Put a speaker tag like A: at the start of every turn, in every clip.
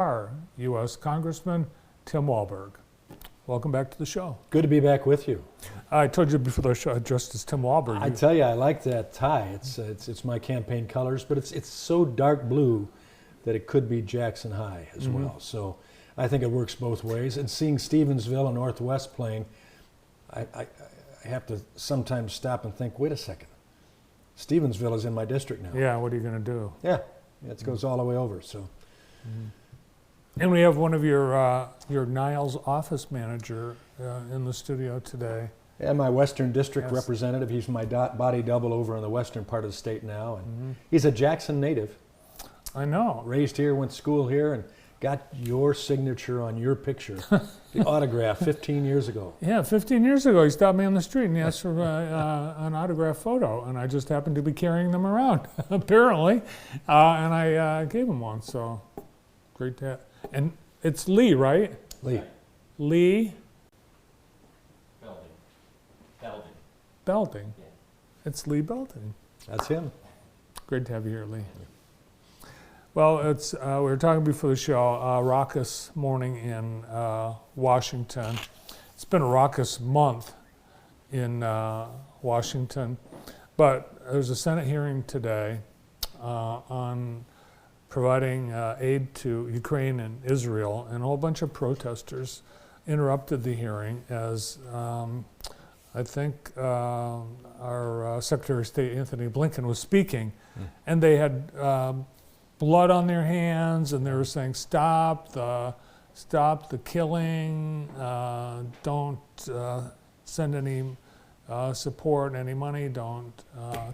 A: Our U.S. Congressman Tim Walberg. Welcome back to the show.
B: Good to be back with you.
A: I told you before the show, dressed as Tim Walberg.
B: I tell you, I like that tie. It's my campaign colors, but it's so dark blue that it could be Jackson High as well. So I think it works both ways. And seeing Stevensville and Northwest playing, I have to sometimes stop and think, wait a second. Stevensville is in my district now.
A: Yeah, what are you going to do?
B: Yeah, it goes all the way over. So.
A: And we have one of your Niles office manager in the studio today.
B: Yeah, my Western District representative. He's my body double over in the western part of the state now. And he's a Jackson native.
A: I know.
B: Raised here, went to school here, and got your signature on your picture, the autograph 15 years ago.
A: Yeah, 15 years ago, he stopped me on the street and he asked for an autograph photo, and I just happened to be carrying them around, apparently, and I gave him one, so great to have. And it's Lee, right?
B: Lee.
A: Lee?
C: Belding.
A: Yeah. It's Lee Belding.
B: That's him.
A: Great to have you here, Lee. Well, we were talking before the show, raucous morning in Washington. It's been a raucous month in Washington, but there's a Senate hearing today on providing aid to Ukraine and Israel, and a whole bunch of protesters interrupted the hearing as I think our Secretary of State Anthony Blinken was speaking, and they had blood on their hands, and they were saying, stop the killing, don't send any support, any money, don't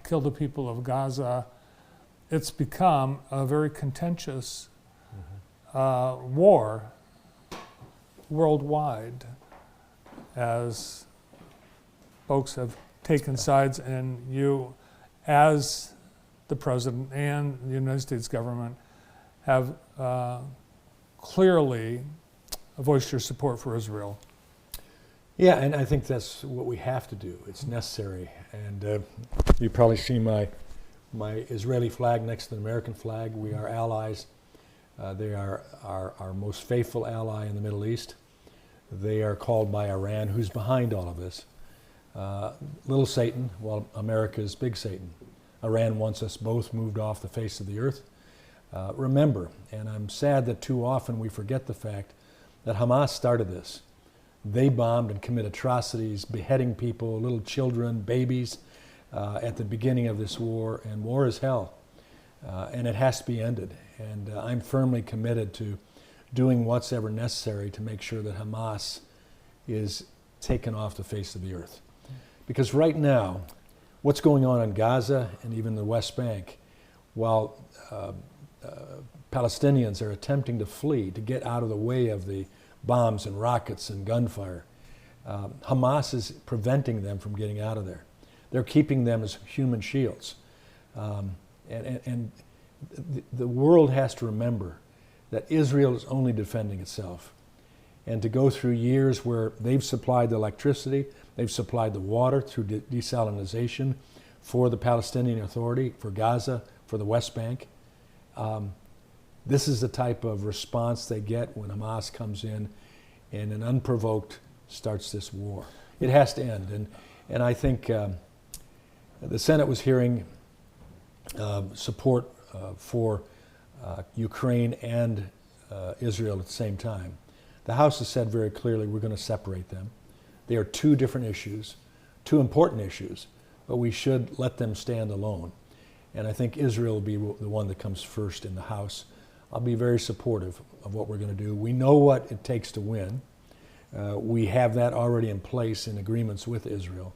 A: kill the people of Gaza. It's become a very contentious war worldwide as folks have taken sides, and you, as the President and the United States government, have clearly voiced your support for Israel.
B: Yeah, and I think that's what we have to do. It's necessary. And you probably see my Israeli flag next to the American flag. We are allies. They are our most faithful ally in the Middle East. They are called by Iran, who's behind all of this. Little Satan, while America is big Satan. Iran wants us both moved off the face of the earth. Remember, and I'm sad that too often we forget the fact that Hamas started this. They bombed and committed atrocities, beheading people, little children, babies, at the beginning of this war, and war is hell, and it has to be ended. And I'm firmly committed to doing what's ever necessary to make sure that Hamas is taken off the face of the earth. Because right now, what's going on in Gaza and even the West Bank, while Palestinians are attempting to flee, to get out of the way of the bombs and rockets and gunfire, Hamas is preventing them from getting out of there. They're keeping them as human shields. And the world has to remember that Israel is only defending itself. And to go through years where they've supplied the electricity, they've supplied the water through desalinization for the Palestinian Authority, for Gaza, for the West Bank. This is the type of response they get when Hamas comes in and an unprovoked starts this war. It has to end. And I think the Senate was hearing support for Ukraine and Israel at the same time. The House has said very clearly we're going to separate them. They are two different issues, two important issues, but we should let them stand alone. And I think Israel will be the one that comes first in the House. I'll be very supportive of what we're going to do. We know what it takes to win. We have that already in place in agreements with Israel.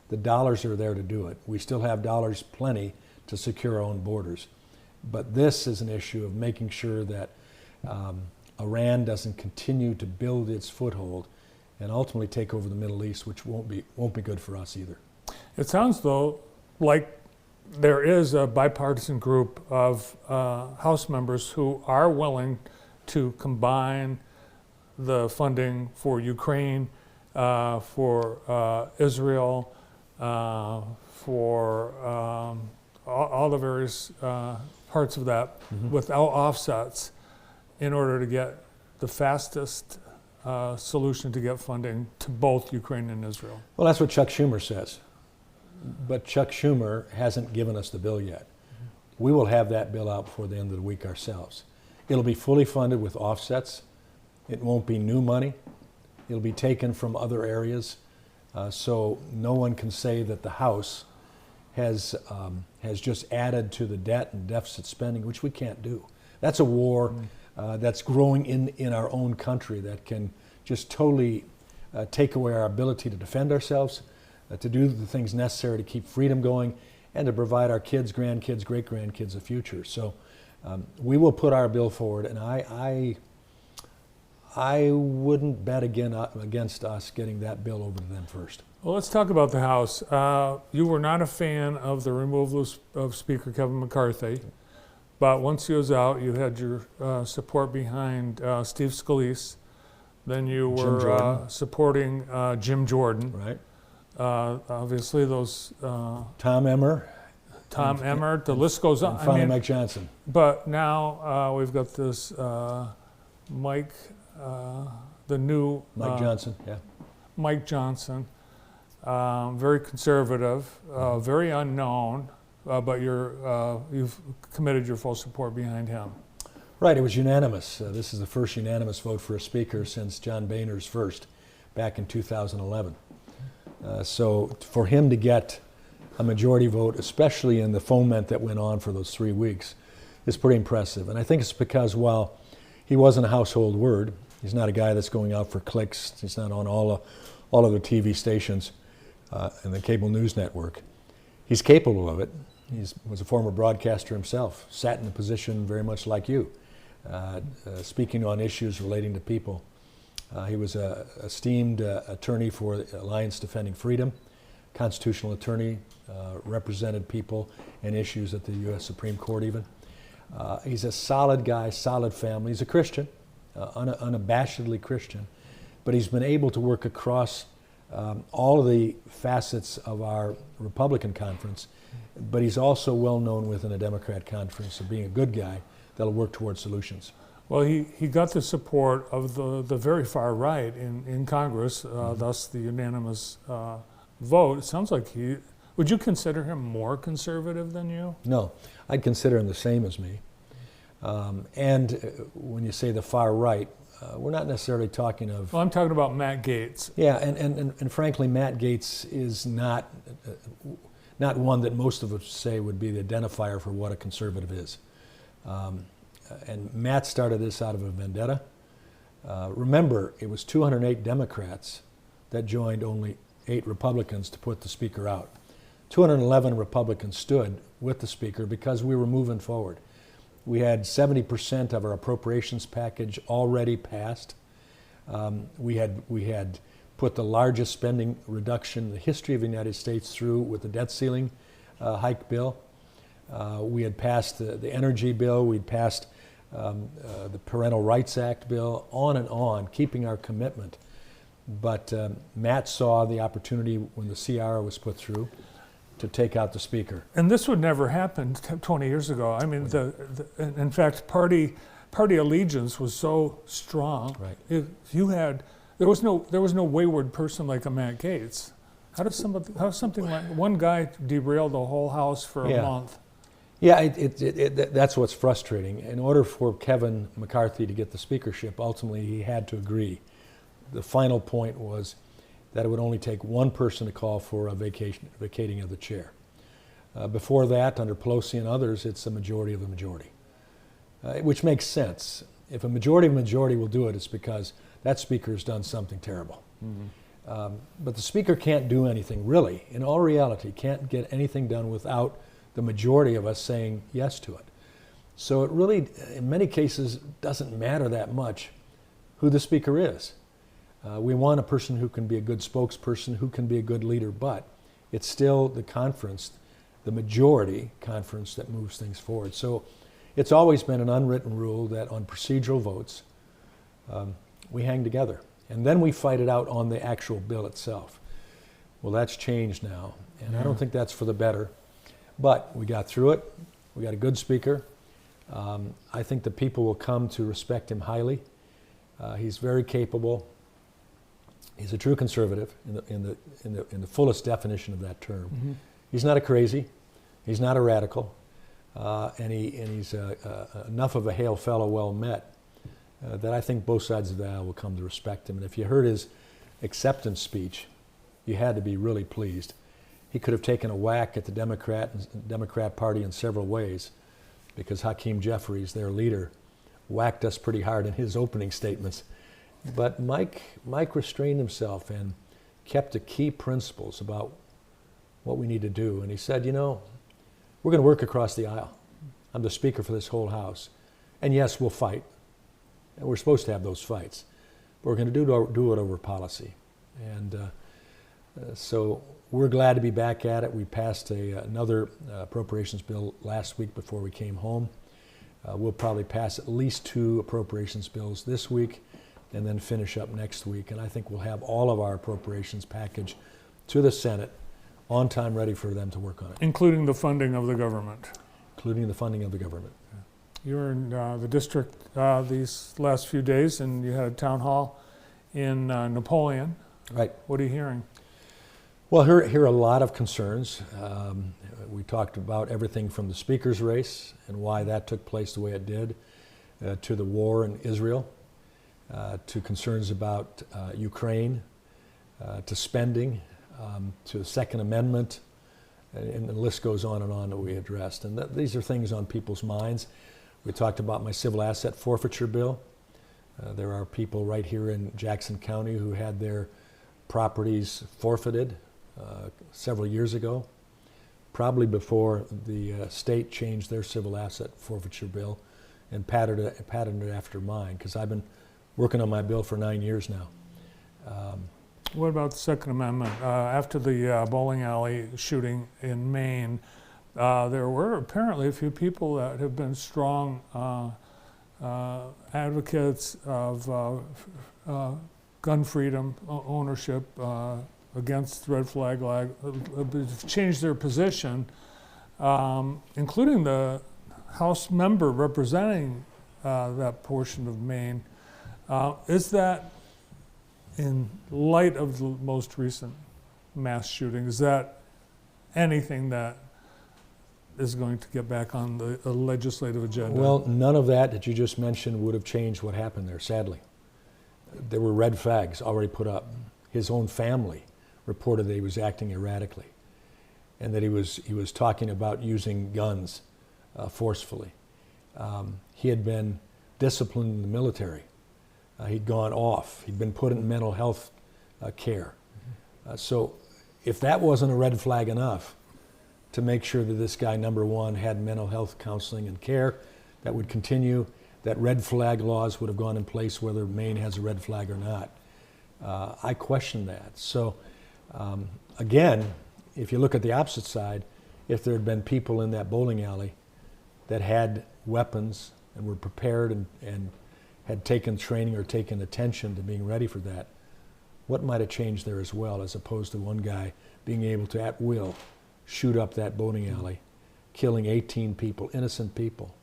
B: The dollars are there to do it. We still have dollars plenty to secure our own borders. But this is an issue of making sure that Iran doesn't continue to build its foothold and ultimately take over the Middle East, which won't be good for us either.
A: It sounds, though, like there is a bipartisan group of House members who are willing to combine the funding for Ukraine, for Israel, for all the various parts of that without offsets. in order to get the fastest solution to get funding to both Ukraine and Israel.
B: Well, that's what Chuck Schumer says. But Chuck Schumer hasn't given us the bill yet. We will have that bill out before the end of the week ourselves. It'll be fully funded with offsets. It won't be new money. It'll be taken from other areas. So no one can say that the House has just added to the debt and deficit spending, which we can't do. That's a war that's growing in our own country that can just totally take away our ability to defend ourselves, to do the things necessary to keep freedom going, and to provide our kids, grandkids, great-grandkids a future. So we will put our bill forward, and I wouldn't bet against us getting that bill over to them first.
A: Well, let's talk about the House. You were not a fan of the removal of Speaker Kevin McCarthy, but once he was out, you had your support behind Steve Scalise. Then you were supporting Jim Jordan.
B: Right.
A: Obviously, those
B: Tom Emmer.
A: The list goes on.
B: And finally, Mike Johnson.
A: But now we've got this Mike, the new
B: Mike Johnson, yeah.
A: Mike Johnson, very conservative, very unknown, but you've committed your full support behind him.
B: Right, it was unanimous. This is the first unanimous vote for a speaker since John Boehner's first, back in 2011. So for him to get a majority vote, especially in the foment that went on for those 3 weeks, is pretty impressive. And I think it's because while he wasn't a household word, he's not a guy that's going out for clicks, he's not on all of the TV stations and the cable news network. He's capable of it. He was a former broadcaster himself, sat in a position very much like you, speaking on issues relating to people. He was an esteemed attorney for Alliance Defending Freedom, constitutional attorney, represented people and issues at the U.S. Supreme Court even. He's a solid guy, solid family. He's a Christian, unabashedly Christian, but he's been able to work across all of the facets of our Republican conference, but he's also well known within a Democrat conference of being a good guy that'll work towards solutions.
A: Well, he got the support of the very far right in Congress, thus the unanimous vote. It sounds like would you consider him more conservative than you?
B: No, I'd consider him the same as me. And when you say the far right, we're not necessarily talking of...
A: Well, I'm talking about Matt Gaetz.
B: Yeah, and frankly, Matt Gaetz is not one that most of us say would be the identifier for what a conservative is. And Matt started this out of a vendetta. Remember, it was 208 Democrats that joined only 8 Republicans to put the speaker out. 211 Republicans stood with the speaker because we were moving forward. We had 70% of our appropriations package already passed. We had put the largest spending reduction in the history of the United States through with the debt ceiling hike bill. We had passed the energy bill. We'd passed the Parental Rights Act bill, on, keeping our commitment. But Matt saw the opportunity when the CR was put through to take out the speaker.
A: And this would never happen 20 years ago. I mean, in fact, party allegiance was so strong.
B: Right.
A: There was no wayward person like a Matt Gaetz. How does something like one guy derail the whole House for a month?
B: Yeah, that's what's frustrating. In order for Kevin McCarthy to get the speakership, ultimately he had to agree. The final point was that it would only take one person to call for a vacating of the chair. Before that, under Pelosi and others, it's a majority of the majority, which makes sense. If a majority of the majority will do it, it's because that speaker has done something terrible. Mm-hmm. But the speaker can't do anything, really. In all reality, can't get anything done without the majority of us saying yes to it. So it really, in many cases, doesn't matter that much who the speaker is. We want a person who can be a good spokesperson, who can be a good leader, but it's still the conference, the majority conference, that moves things forward. So it's always been an unwritten rule that on procedural votes, we hang together. And then we fight it out on the actual bill itself. Well, that's changed now, and I don't think that's for the better. But we got through it. We got a good speaker. I think the people will come to respect him highly. He's very capable. He's a true conservative in the fullest definition of that term.
A: Mm-hmm.
B: He's not a crazy. He's not a radical. And he's enough of a hail fellow well met that I think both sides of the aisle will come to respect him. And if you heard his acceptance speech, you had to be really pleased. He could have taken a whack at the Democrat Party in several ways, because Hakeem Jeffries, their leader, whacked us pretty hard in his opening statements. But Mike restrained himself and kept the key principles about what we need to do. And he said, you know, we're going to work across the aisle. I'm the speaker for this whole house. And yes, we'll fight. And we're supposed to have those fights. But we're going to do it over policy. And so we're glad to be back at it. We passed another appropriations bill last week before we came home. We'll probably pass at least 2 appropriations bills this week and then finish up next week. And I think we'll have all of our appropriations package to the Senate on time, ready for them to work on it.
A: Including the funding of the government.
B: Including the funding of the government.
A: You were in the district these last few days, and you had a town hall in Napoleon.
B: Right.
A: What are you hearing?
B: Well, here are a lot of concerns. We talked about everything from the speaker's race and why that took place the way it did, to the war in Israel, to concerns about Ukraine, to spending, to the Second Amendment, and the list goes on that we addressed. And these are things on people's minds. We talked about my civil asset forfeiture bill. There are people right here in Jackson County who had their properties forfeited several years ago, probably before the state changed their civil asset forfeiture bill and patterned it after mine, because I've been working on my bill for 9 years now.
A: What about the Second Amendment? After the bowling alley shooting in Maine, there were apparently a few people that have been strong advocates of gun freedom, ownership, against red flag, changed their position, including the House member representing that portion of Maine. Is that, in light of the most recent mass shooting, is that anything that is going to get back on the legislative agenda?
B: Well, none of that you just mentioned would have changed what happened there, sadly. There were red flags already put up. His own family reported that he was acting erratically and that he was talking about using guns forcefully. He had been disciplined in the military. He'd gone off. He'd been put in mental health care. So if that wasn't a red flag enough to make sure that this guy, number one, had mental health counseling and care that would continue, that red flag laws would have gone in place whether Maine has a red flag or not. I question that. So again, if you look at the opposite side, if there had been people in that bowling alley that had weapons and were prepared and had taken training or taken attention to being ready for that, what might have changed there as well, as opposed to one guy being able to, at will, shoot up that bowling alley, killing 18 people, innocent people.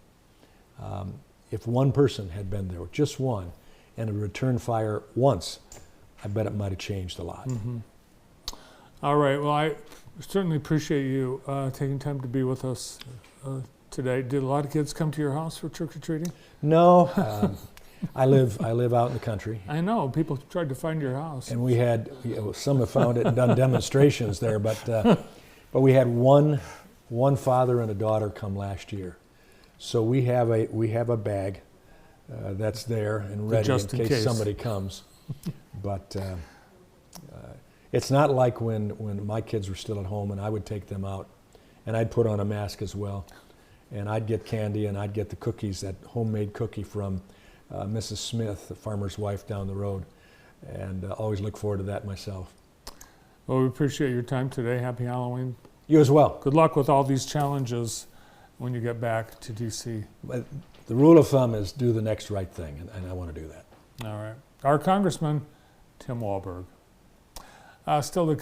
B: If one person had been there, just one, and had returned fire once, I bet it might have changed a lot.
A: Mm-hmm. All right, well, I certainly appreciate you taking time to be with us today. Did a lot of kids come to your house for trick-or-treating?
B: No, I live out in the country.
A: I know, people tried to find your house.
B: And we had, some have found it and done demonstrations there, but we had one father and a daughter come last year. So we have a bag that's there and ready in case somebody comes. But it's not like when my kids were still at home and I would take them out and I'd put on a mask as well. And I'd get candy and I'd get the cookies, that homemade cookie from Mrs. Smith, the farmer's wife down the road. And always look forward to that myself.
A: Well, we appreciate your time today. Happy Halloween.
B: You as well.
A: Good luck with all these challenges when you get back to D.C.
B: But the rule of thumb is do the next right thing, and I want to do that.
A: All right. Our Congressman, Tim Walberg. Still to